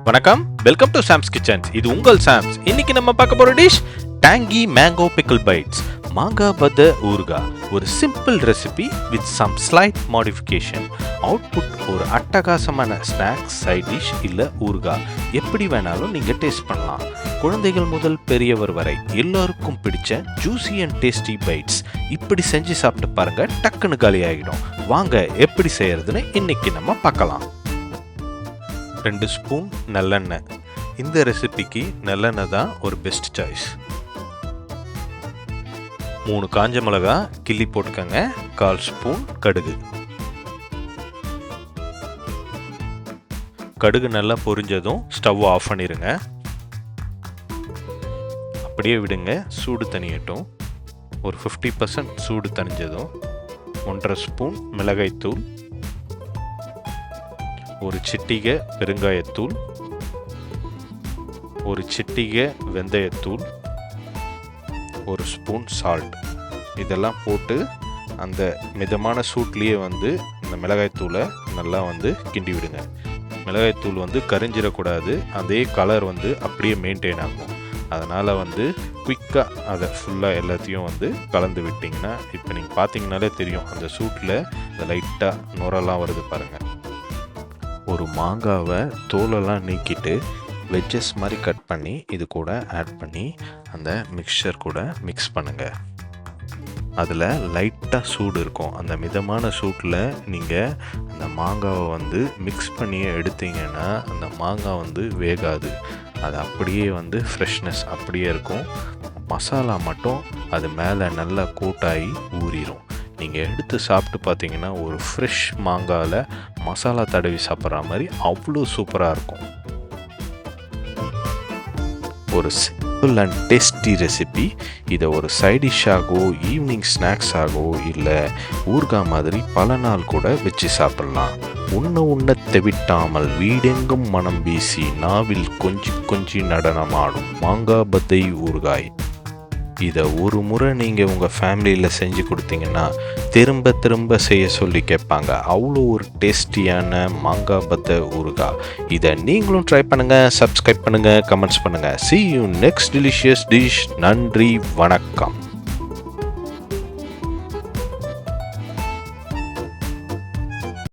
வணக்கம், welcome to Sam's kitchens. இது உங்கள் சாம்ஸ். இன்னைக்கு நம்ம பார்க்க போற dish tangy mango pickle bites. மாங்காய் பத ஊறுகாய். ஒரு simple recipe with some slight modification. Output ஒரு அட்டகாசமான ஸ்நாக்ஸ், சைட் டிஷ் இல்லை ஊறுகாய். எப்படி வேணாலும் நீங்கள் டேஸ்ட் பண்ணலாம். குழந்தைகள் முதல் பெரியவர் வரை எல்லாருக்கும் பிடிச்ச ஜூசி அண்ட் டேஸ்டி பைட்ஸ். இப்படி செஞ்சு சாப்பிட்டு பாருங்க, டக்குன்னு காலி ஆகிடும். வாங்க எப்படி செய்யறதுன்னு இன்னைக்கு நம்ம பார்க்கலாம். 2 ஸ்பூன் நல்லெண்ணெய். இந்த ரெசிபிக்கு நல்லெண்ணெய் தான் ஒரு பெஸ்ட் சாய்ஸ். 3 காஞ்ச மிளகா கிள்ளி போட்டுக்கோங்க. 1/4 ஸ்பூன் கடுகு. கடுகு நல்லா பொரிஞ்சதும் ஸ்டவ் ஆஃப் பண்ணிடுங்க. அப்படியே விடுங்க, சூடு தணியட்டும். ஒரு 50% சூடு தணிஞ்சதும் 1/2 ஸ்பூன் மிளகாய்த்தூள், ஒரு சிட்டிகை பெருங்காயத்தூள், ஒரு சிட்டிகை வெந்தயத்தூள், 1 ஸ்பூன் சால்ட் இதெல்லாம் போட்டு அந்த மிதமான சூட்லேயே இந்த மிளகாய்த்தூளை நல்லா கிண்டி விடுங்க. மிளகாய்த்தூள் கரிஞ்சிடக்கூடாது. அதே கலர் அப்படியே மெயின்டைன் ஆகும். அதனால் குயிக்காக அதை ஃபுல்லாக எல்லாத்தையும் கலந்து விட்டிங்கன்னா, இப்போ நீங்கள் பார்த்தீங்கனாலே தெரியும், அந்த சூட்டில் லைட்டாக நுரெல்லாம் வருது பாருங்கள். ஒரு மாங்காவை தோலெல்லாம் நீக்கிட்டு வெஜ்ஜஸ் மாதிரி கட் பண்ணி இது கூட ஆட் பண்ணி அந்த மிக்சர் கூட மிக்ஸ் பண்ணுங்கள். அதில் லைட்டாக சூடு இருக்கும். அந்த மிதமான சூட்டில் நீங்கள் அந்த மாங்காவை மிக்ஸ் பண்ணி எடுத்தீங்கன்னா அந்த மாங்காய் வேகாது. அது அப்படியே ஃப்ரெஷ்னஸ் அப்படியே இருக்கும். மசாலா மட்டும் அது மேலே நல்லா கோட்டாகி ஊறிடும். நீங்கள் எடுத்து சாப்பிட்டு பார்த்தீங்கன்னா ஒரு ஃப்ரெஷ் மாங்காயில் மசாலா தடவி சாப்பிட்ற மாதிரி அவ்வளோ சூப்பராக இருக்கும். ஒரு சிம்பிள் அண்ட் டேஸ்டி ரெசிபி. இதை ஒரு சைட் டிஷ்ஷாகவோ ஈவினிங் ஸ்நாக்ஸாகவோ இல்லை ஊறுகாய் மாதிரி பல நாள் கூட வச்சு சாப்பிட்லாம். உண்ண தெவிட்டாமல் வீடெங்கும் மனம் வீசி நாவில் கொஞ்சி நடனமாடும் மாங்காய் பத்தை ஊறுகாய். இதை ஒரு முறை நீங்கள் உங்கள் ஃபேமிலியில் செஞ்சு கொடுத்தீங்கன்னா திரும்ப செய்ய சொல்லி கேட்பாங்க. அவ்வளோ ஒரு டேஸ்டியான மாங்காய் பத்த ஊறுகாய். இதை நீங்களும் ட்ரை பண்ணுங்கள், சப்ஸ்கிரைப் பண்ணுங்கள், கமெண்ட்ஸ் பண்ணுங்கள். See you next delicious dish. நன்றி, வணக்கம்.